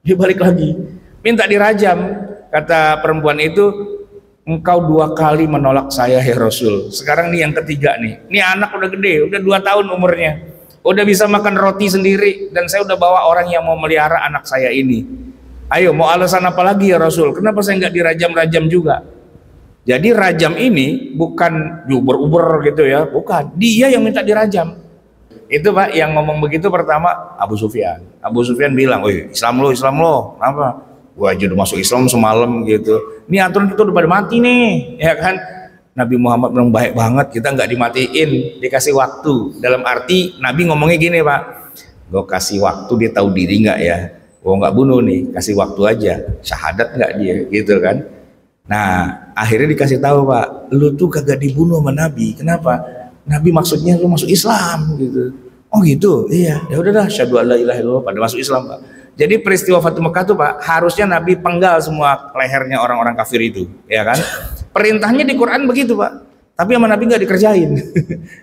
Dia balik lagi, minta dirajam. Kata perempuan itu, engkau 2 kali menolak saya ya Rasul, sekarang nih yang ketiga nih. Ini anak udah gede, udah 2 tahun umurnya, udah bisa makan roti sendiri, dan saya udah bawa orang yang mau melihara anak saya ini. Ayo, mau alasan apa lagi ya Rasul? Kenapa saya nggak dirajam-rajam juga? Jadi rajam ini bukan diuber-uber gitu ya, bukan. Dia yang minta dirajam. Itu Pak, yang ngomong begitu pertama Abu Sufyan. Abu Sufyan bilang, "Woi, Islam lo, kenapa? Gua aja udah masuk Islam semalam gitu. Ini aturan kita udah pada mati nih, ya kan?" Nabi Muhammad bilang, baik banget, kita nggak dimatiin, dikasih waktu. Dalam arti Nabi ngomongnya gini Pak, gue kasih waktu, dia tahu diri nggak ya? Gue nggak bunuh nih, kasih waktu aja, syahadat nggak dia, gitu kan? Nah, akhirnya dikasih tahu Pak, lu tuh kagak dibunuh sama Nabi. Kenapa? Nabi maksudnya lu masuk Islam gitu. Oh gitu, iya. Ya udah dah, syahadu alla ilaha illallah, pada masuk Islam Pak. Jadi peristiwa Fatu Mekah tuh Pak, harusnya Nabi penggal semua lehernya orang-orang kafir itu, ya kan? Perintahnya di Quran begitu Pak. Tapi sama Nabi nggak dikerjain,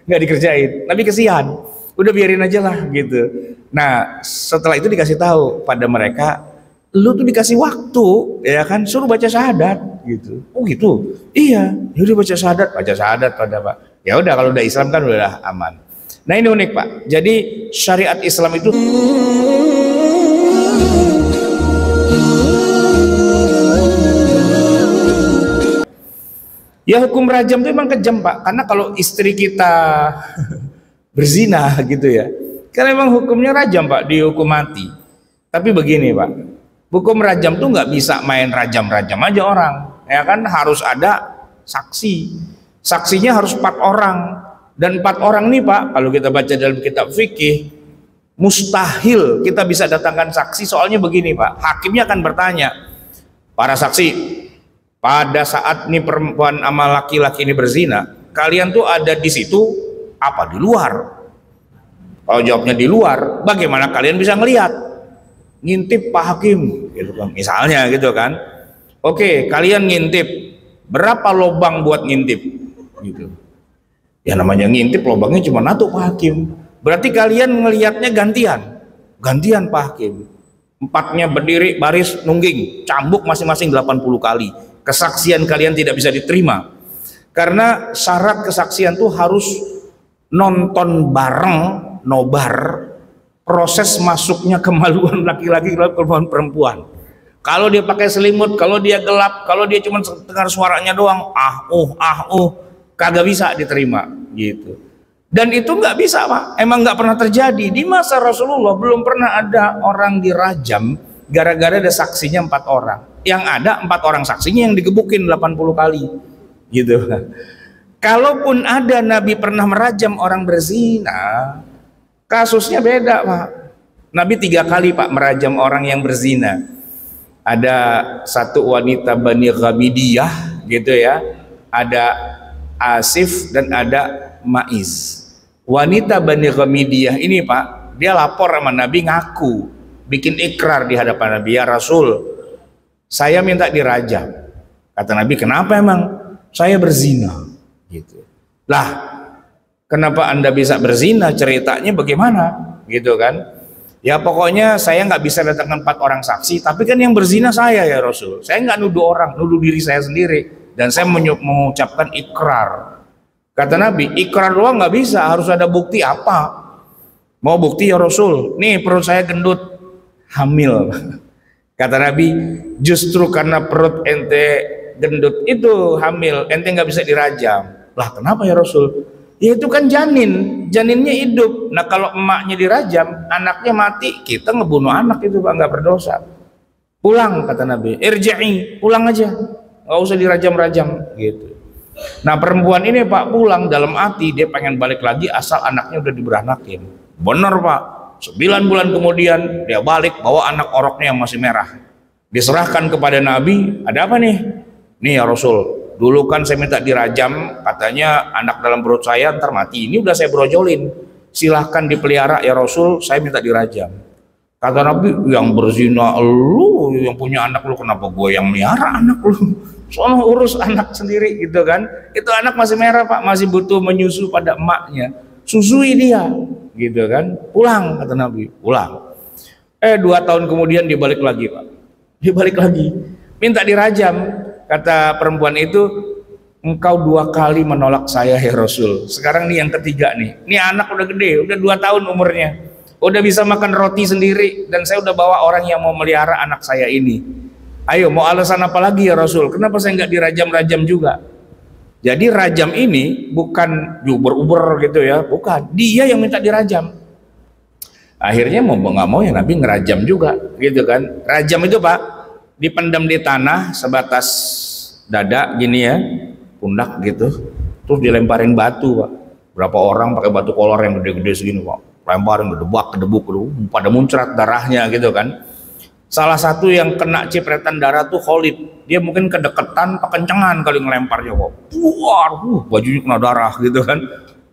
nggak dikerjain. Nabi kesian, udah biarin aja lah gitu. Nah, setelah itu dikasih tahu pada mereka, lu tuh dikasih waktu, ya kan? Suruh baca syahadat gitu. Oh gitu, iya. Yaudah baca syahadat pada Pak. Ya udah, kalau udah Islam kan udah aman. Nah ini unik Pak. Jadi syariat Islam itu ya, hukum rajam itu memang kejam Pak. Karena kalau istri kita berzina gitu ya, karena memang hukumnya rajam Pak, dihukum mati. Tapi begini Pak, hukum rajam tuh nggak bisa main rajam-rajam aja orang, ya kan? Harus ada saksi. Saksinya harus 4 orang. Dan 4 orang nih Pak, kalau kita baca dalam kitab fikih, mustahil kita bisa datangkan saksi. Soalnya begini Pak, hakimnya akan bertanya, para saksi, pada saat nih perempuan sama laki-laki ini berzina, kalian tuh ada di situ apa di luar? Kalau jawabnya di luar, bagaimana kalian bisa ngelihat? Ngintip Pak Hakim, gitu kan? Misalnya gitu kan? Oke, kalian ngintip, berapa lobang buat ngintip? Gitu. Ya namanya ngintip, lobangnya cuma 1 Pak Hakim. Berarti kalian ngelihatnya gantian Pak Hakim. 4-nya berdiri baris nungging, cambuk masing-masing 80 kali. Kesaksian kalian tidak bisa diterima. Karena syarat kesaksian tuh harus nonton bareng, nobar proses masuknya kemaluan laki-laki ke kemaluan perempuan. Kalau dia pakai selimut, kalau dia gelap, kalau dia cuma dengar suaranya doang, kagak bisa diterima gitu. Dan itu nggak bisa Pak, emang nggak pernah terjadi di masa Rasulullah. Belum pernah ada orang dirajam gara-gara ada saksinya 4 orang. Yang ada 4 orang saksinya yang digebukin 80 kali gitu. Kalaupun ada Nabi pernah merajam orang berzina, kasusnya beda Pak. Nabi 3 kali Pak merajam orang yang berzina. Ada 1 wanita Bani Ghamidiyah gitu ya, ada Asif dan ada Maiz. Wanita Bani Ghamidiyah ini Pak, dia lapor sama Nabi, ngaku, bikin ikrar di hadapan Nabi, ya Rasul, saya minta dirajam. Kata Nabi, kenapa emang? Saya berzina gitu. Lah, kenapa Anda bisa berzina? Ceritanya bagaimana? Gitu kan? Ya pokoknya saya nggak bisa datangkan 4 orang saksi, tapi kan yang berzina saya ya Rasul. Saya nggak nuduh orang, nuduh diri saya sendiri. Dan saya mengucapkan ikrar. Kata Nabi, ikrar doang nggak bisa, harus ada bukti. Apa? Mau bukti ya Rasul? Nih perut saya gendut, hamil. Kata Nabi, justru karena perut ente gendut itu hamil, ente nggak bisa dirajam. Lah kenapa ya Rasul? Ya itu kan janin, janinnya hidup. Nah kalau emaknya dirajam, anaknya mati, kita ngebunuh anak itu Pak, nggak berdosa. Pulang kata Nabi, irji'i, pulang aja, nggak usah dirajam-rajam gitu. Nah perempuan ini Pak pulang dalam hati, dia pengen balik lagi asal anaknya udah diberanakin. Bener Pak, 9 bulan kemudian dia balik bawa anak oroknya yang masih merah. Diserahkan kepada Nabi, ada apa nih? Nih ya Rasul, dulu kan saya minta dirajam, katanya anak dalam perut saya ntar mati. Ini udah saya brojolin, silahkan dipelihara ya Rasul, saya minta dirajam. Kata Nabi, yang berzina lu, yang punya anak lu, kenapa gue yang melihara anak lu? Soalnya urus anak sendiri gitu kan. Itu anak masih merah Pak, masih butuh menyusu pada emaknya, susui dia gitu kan. Pulang kata Nabi, pulang. 2 tahun kemudian dia balik lagi Pak, dia balik lagi minta dirajam. Kata perempuan itu, engkau 2 kali menolak saya ya Rasul, sekarang nih yang ketiga nih, ini anak udah gede, udah 2 tahun umurnya, udah bisa makan roti sendiri, dan saya udah bawa orang yang mau melihara anak saya ini. Ayo mau alasan apa lagi ya Rasul, kenapa saya nggak dirajam-rajam juga? Jadi rajam ini bukan diuber-uber gitu ya, bukan, dia yang minta dirajam. Akhirnya mau nggak mau ya Nabi ngerajam juga gitu kan. Rajam itu Pak, dipendam di tanah sebatas dada gini ya, pundak gitu, terus dilemparin batu Pak. Berapa orang pakai batu kolor yang gede-gede segini Pak, lemparin gedebak gedebuk pada muncrat darahnya gitu kan. Salah satu yang kena cipretan darah tuh Khalid, dia mungkin kedeketan kekencengan kali ngelemparnya kok, bajunya kena darah gitu kan.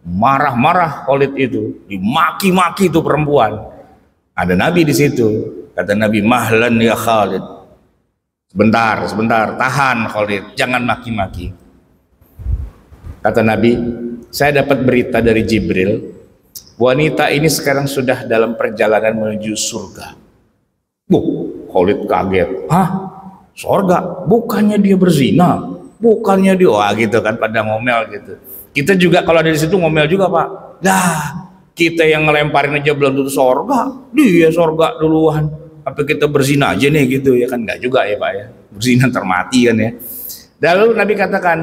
Marah-marah Khalid itu, dimaki-maki itu perempuan. Ada Nabi di situ, kata Nabi, mahlan ya Khalid, sebentar, tahan Khalid, jangan maki-maki. Kata Nabi, saya dapat berita dari Jibril, wanita ini sekarang sudah dalam perjalanan menuju surga. Khalid kaget, hah? Surga? Bukannya dia berzina? Bukannya dia, wah gitu kan, pada ngomel gitu. Kita juga kalau ada di situ ngomel juga Pak. Lah, kita yang ngelemparin aja belum tentu surga, dia surga duluan. Apa kita berzina aja nih gitu ya kan? Enggak juga ya Pak ya. Berzina termati kan ya. Lalu Nabi katakan,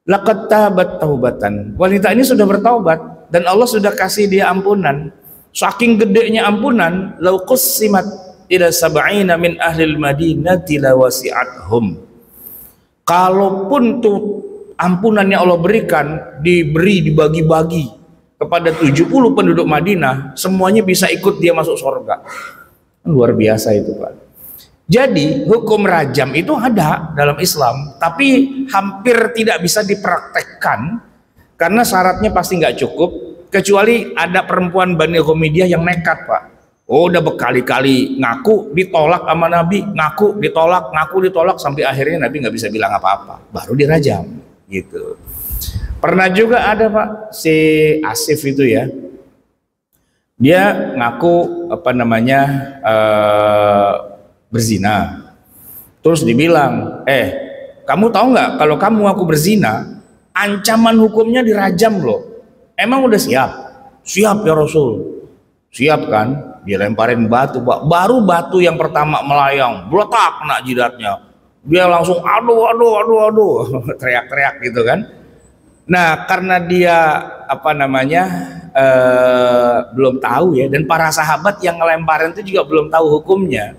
laqad tabat taubatan. Wanita ini sudah bertaubat dan Allah sudah kasih dia ampunan. Saking gedenya ampunan, lau qussimat ila sab'ina min ahlil madinati lawasi'athum. Kalaupun tuh ampunannya Allah berikan, dibagi-bagi kepada 70 penduduk Madinah, semuanya bisa ikut dia masuk surga. Luar biasa itu Pak. Jadi hukum rajam itu ada dalam Islam, tapi hampir tidak bisa dipraktekkan karena syaratnya pasti nggak cukup, kecuali ada perempuan Bani Qomidiyah yang nekat Pak. Udah berkali-kali ngaku ditolak sama Nabi, ngaku ditolak sampai akhirnya Nabi nggak bisa bilang apa-apa, baru dirajam gitu. Pernah juga ada Pak, si Asif itu ya, dia ngaku berzina, terus dibilang, kamu tahu nggak kalau kamu ngaku berzina ancaman hukumnya dirajam loh. Emang udah siap ya Rasul? Siap kan? Dilemparin batu Pak, baru batu yang pertama melayang bletak kena jidatnya, dia langsung aduh teriak-teriak gitu kan. Nah karena dia belum tahu ya, dan para sahabat yang ngelemparin itu juga belum tahu hukumnya,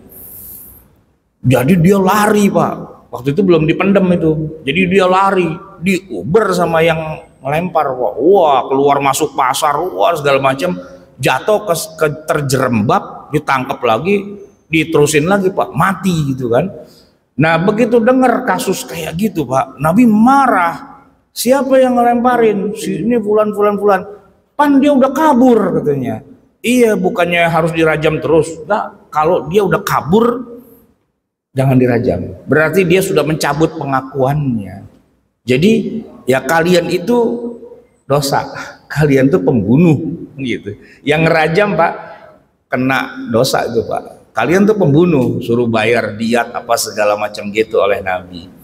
jadi dia lari Pak. Waktu itu belum dipendem itu, jadi dia lari, diuber sama yang ngelempar Pak. Wah, keluar masuk pasar, wah segala macam, jatuh ke terjerembab, ditangkap lagi, diterusin lagi Pak, mati gitu kan. Nah begitu dengar kasus kayak gitu Pak, Nabi marah. Siapa yang ngelemparin? Ini fulan. Pan dia udah kabur katanya. Iya, bukannya harus dirajam terus. Nah, kalau dia udah kabur, jangan dirajam. Berarti dia sudah mencabut pengakuannya. Jadi ya kalian itu dosa, kalian tuh pembunuh gitu. Yang ngerajam Pak kena dosa itu Pak. Kalian tuh pembunuh, suruh bayar diat apa segala macam gitu oleh Nabi.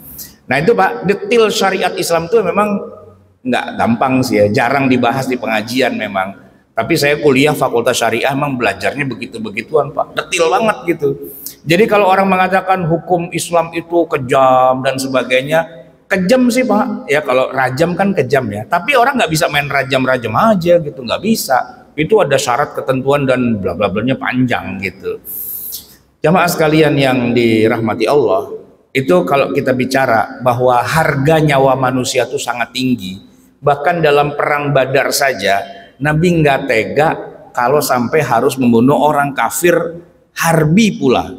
Nah itu Pak, detail syariat Islam itu memang nggak gampang sih ya, jarang dibahas di pengajian memang. Tapi saya kuliah fakultas syariah memang belajarnya begitu-begituan Pak, detail banget gitu. Jadi kalau orang mengatakan hukum Islam itu kejam dan sebagainya, kejam sih Pak, ya kalau rajam kan kejam ya. Tapi orang nggak bisa main rajam-rajam aja gitu, nggak bisa. Itu ada syarat ketentuan dan bla bla blanya panjang gitu. Jamaah sekalian yang dirahmati Allah, itu kalau kita bicara bahwa harga nyawa manusia itu sangat tinggi, bahkan dalam perang Badar saja Nabi nggak tega kalau sampai harus membunuh orang kafir harbi pula.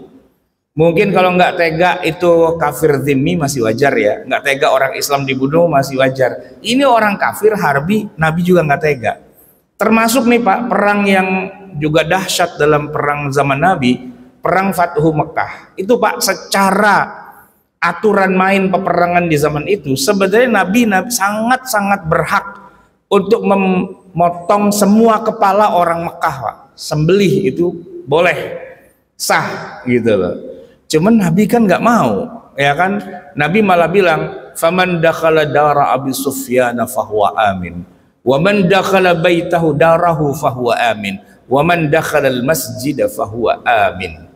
Mungkin kalau nggak tega itu kafir zimmi masih wajar ya, nggak tega orang Islam dibunuh masih wajar. Ini orang kafir harbi, Nabi juga nggak tega. Termasuk nih Pak, perang yang juga dahsyat dalam perang zaman Nabi, perang Fathu Mekah. Itu Pak, secara aturan main peperangan di zaman itu sebenarnya Nabi sangat berhak untuk memotong semua kepala orang Mekah Pak. Sembelih itu boleh, sah gitu loh. Cuman Nabi kan nggak mau, ya kan? Nabi malah bilang, "Faman dakhala dara Abi Sufyan fahuwa amin, wa man dakhala baitahu darahu fahuwa amin, wa man dakhala al-masjid fahuwa amin."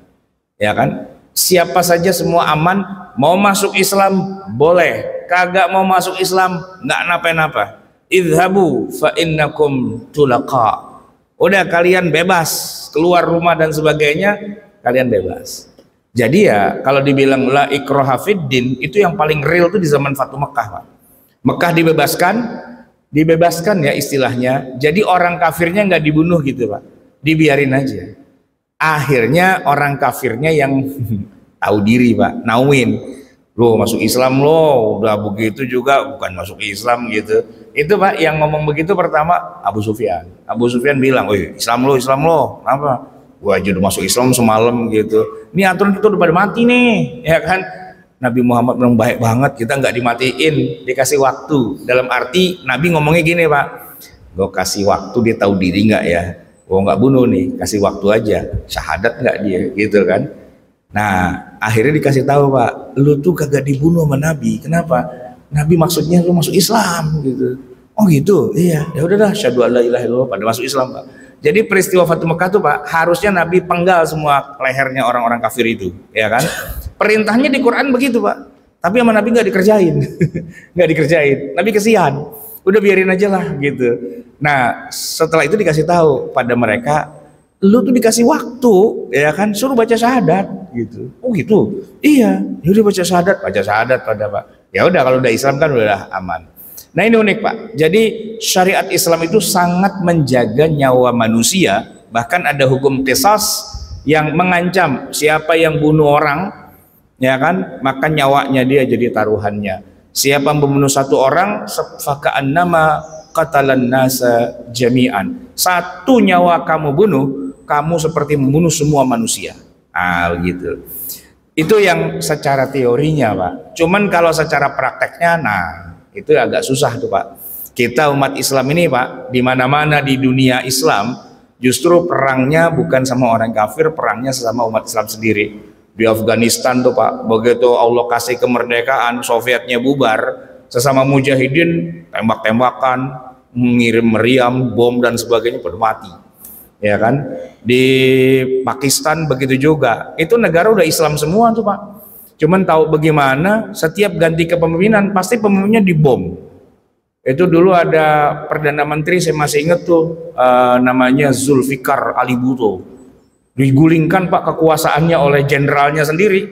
Ya kan? Siapa saja semua aman, mau masuk Islam boleh, kagak mau masuk Islam nggak napa-napa. Idhabu fa innakum tulaqa. Udah kalian bebas keluar rumah dan sebagainya, kalian bebas. Jadi ya kalau dibilang la ikraha fiddin, itu yang paling real tuh di zaman Fatu Mekah, Pak. Mekah dibebaskan ya istilahnya. Jadi orang kafirnya nggak dibunuh gitu, Pak. Dibiarin aja. Akhirnya orang kafirnya yang tahu diri, Pak, nauin. Lo masuk Islam lo, udah begitu juga bukan masuk Islam gitu. Itu Pak yang ngomong begitu pertama Abu Sufyan. Abu Sufyan bilang, "Woi, Islam lo, kenapa? Gua aja udah masuk Islam semalam gitu. Ini aturan kita udah pada mati nih, ya kan?" Nabi Muhammad bilang baik banget, kita nggak dimatiin, dikasih waktu. Dalam arti Nabi ngomongnya gini, Pak, gue kasih waktu dia tahu diri nggak ya? Gue nggak bunuh nih, kasih waktu aja, syahadat nggak dia, gitu kan? Nah, akhirnya dikasih tahu, Pak, lu tuh kagak dibunuh sama Nabi. Kenapa? Nabi maksudnya lu masuk Islam gitu. Oh gitu, iya. Ya udah dah, syahadu alla ilaha illallah, pada masuk Islam, Pak. Jadi peristiwa Fatu Mekah tuh, Pak, harusnya Nabi penggal semua lehernya orang-orang kafir itu, ya kan? Perintahnya di Quran begitu, Pak. Tapi sama Nabi nggak dikerjain, nggak dikerjain. Nabi kesian, udah biarin aja lah gitu. Nah, setelah itu dikasih tahu pada mereka, lu tuh dikasih waktu, ya kan, suruh baca syahadat gitu. Oh gitu, iya. Yaudah baca syahadat pada Pak. Ya udah kalau udah Islam kan udah aman. Nah ini unik, Pak. Jadi syariat Islam itu sangat menjaga nyawa manusia. Bahkan ada hukum qisas yang mengancam siapa yang bunuh orang, ya kan, maka nyawanya dia jadi taruhannya. Siapa membunuh satu orang, faka'annama qatalan nasa jami'an. Satu nyawa kamu bunuh, kamu seperti membunuh semua manusia. Gitu. Itu yang secara teorinya, Pak. Cuman kalau secara prakteknya, nah itu agak susah tuh, Pak. Kita umat Islam ini, Pak, di mana-mana di dunia Islam, justru perangnya bukan sama orang kafir, perangnya sesama umat Islam sendiri. Di Afghanistan tuh, Pak, begitu Allah kasih kemerdekaan, Sovietnya bubar, sesama mujahidin tembak-tembakan, mengirim meriam, bom dan sebagainya, pada mati. Ya kan? Di Pakistan begitu juga. Itu negara udah Islam semua tuh, Pak. Cuman tahu bagaimana setiap ganti kepemimpinan pasti pemimpinnya dibom. Itu dulu ada Perdana Menteri, saya masih ingat tuh, namanya Zulfikar Ali Bhutto. Digulingkan, Pak, kekuasaannya oleh jenderalnya sendiri.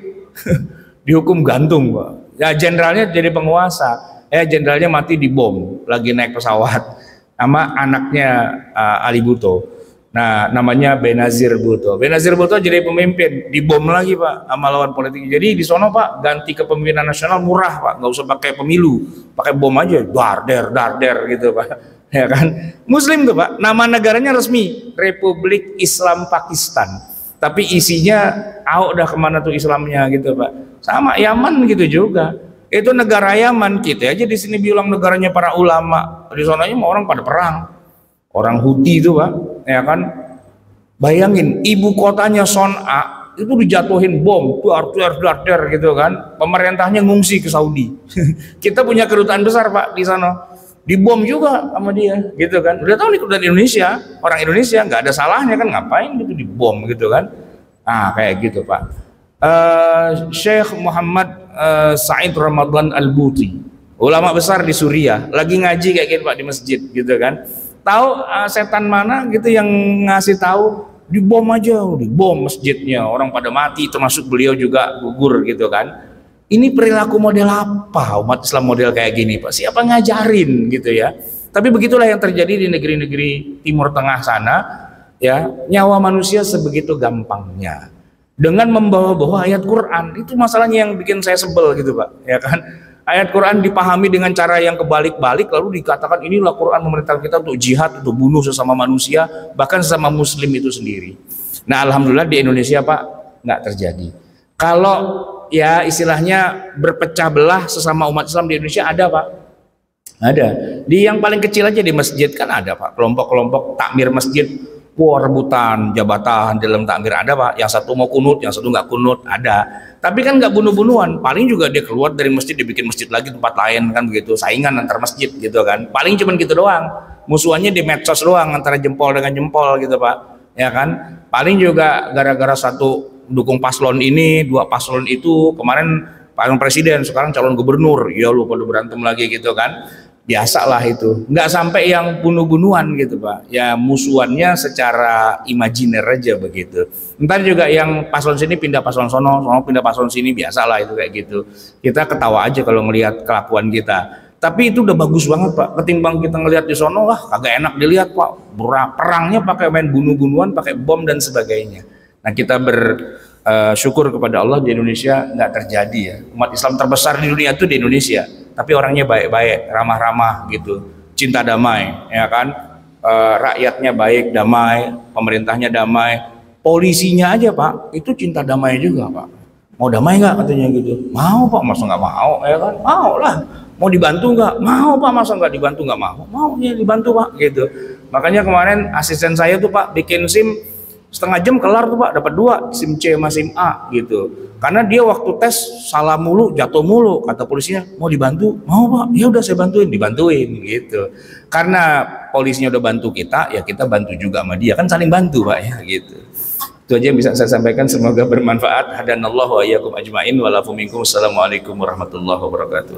Dihukum gantung, Pak. Ya jenderalnya jadi penguasa. Jenderalnya mati dibom lagi naik pesawat sama anaknya Ali Bhutto. Nah, namanya Benazir Bhutto. Benazir Bhutto jadi pemimpin, dibom lagi, Pak, sama lawan politik. Jadi di sono, Pak, ganti kepemimpinan nasional murah, Pak, nggak usah pakai pemilu, pakai bom aja, darder gitu, Pak. Ya kan? Muslim tuh, Pak. Nama negaranya resmi Republik Islam Pakistan. Tapi isinya, udah kemana tuh Islamnya gitu, Pak. Sama Yaman gitu juga. Itu negara Yaman, kita aja di sini bilang negaranya para ulama. Di sonanya mau orang pada perang. Orang Houthi itu, Pak, ya kan? Bayangin ibu kotanya Son'a itu dijatuhin bom, dar gitu kan? Pemerintahnya ngungsi ke Saudi. Kita punya kedutaan besar, Pak, di sana. Dibom juga sama dia, gitu kan? Udah tahu nih kedutaan Indonesia, orang Indonesia nggak ada salahnya kan, ngapain gitu dibom gitu kan? Kayak gitu, Pak. Syekh Muhammad Said Ramadan Al-Buti, ulama besar di Suriah, lagi ngaji kayak gitu, Pak, di masjid gitu kan? Tahu setan mana gitu yang ngasih tahu, dibom aja, dibom masjidnya, orang pada mati, termasuk beliau juga gugur gitu kan. Ini perilaku model apa umat Islam model kayak gini, Pak? Siapa ngajarin gitu ya? Tapi begitulah yang terjadi di negeri-negeri Timur Tengah sana, ya. Nyawa manusia sebegitu gampangnya dengan membawa-bawa ayat Quran. Itu masalahnya yang bikin saya sebel gitu, Pak, ya kan? Ayat Quran dipahami dengan cara yang kebalik-balik, lalu dikatakan inilah Quran memerintahkan kita untuk jihad, untuk bunuh sesama manusia, bahkan sesama muslim itu sendiri. Nah, alhamdulillah di Indonesia, Pak, nggak terjadi. Kalau ya istilahnya berpecah belah sesama umat Islam di Indonesia ada, Pak. Ada. Di yang paling kecil aja di masjid kan ada, Pak. Kelompok-kelompok takmir masjid. wah rebutan jabatan dalam takmir ada Pak, yang satu mau kunut, yang satu nggak kunut ada, tapi kan nggak bunuh-bunuhan, paling juga dia keluar dari masjid dibikin masjid lagi tempat lain kan begitu, saingan antar masjid gitu kan, paling cuman gitu doang, musuhannya di medsos doang antara jempol dengan jempol gitu Pak, ya kan, paling juga gara-gara satu dukung paslon ini, dua paslon itu, kemarin calon presiden, sekarang calon gubernur, ya lu pada berantem lagi gitu kan, biasa lah itu, nggak sampai yang bunuh-bunuhan gitu Pak, ya musuhannya secara imajiner aja begitu. Ntar juga yang paslon sini pindah paslon sono, sono pindah paslon sini, biasa lah itu kayak gitu. Kita ketawa aja kalau ngelihat kelakuan kita. Tapi itu udah bagus banget Pak, ketimbang kita ngelihat di sono, wah kagak enak dilihat Pak, perangnya pakai main bunuh-bunuhan, pakai bom dan sebagainya. Nah kita bersyukur kepada Allah di Indonesia nggak terjadi ya. Umat Islam terbesar di dunia itu di Indonesia, tapi orangnya baik-baik, ramah-ramah gitu, cinta damai, ya kan, rakyatnya baik, damai, pemerintahnya damai, polisinya aja Pak, itu cinta damai juga Pak. Mau damai nggak katanya gitu? Mau Pak, masa nggak mau, ya kan? Mau lah. Mau dibantu nggak? Mau Pak, masa nggak dibantu nggak mau? Mau ya dibantu Pak, gitu. Makanya kemarin asisten saya tuh Pak bikin SIM setengah jam kelar tuh Pak, dapat 2 SIM C sama SIM A gitu. Karena dia waktu tes salah mulu, jatuh mulu, kata polisinya mau dibantu, mau Pak, ya udah saya bantuin, dibantuin gitu. Karena polisinya udah bantu kita, ya kita bantu juga sama dia, kan saling bantu Pak ya gitu. Itu aja yang bisa saya sampaikan, semoga bermanfaat. Hadanallahu wa iyyakum ajmain wa lafu minkum. Assalamualaikum warahmatullahi wabarakatuh.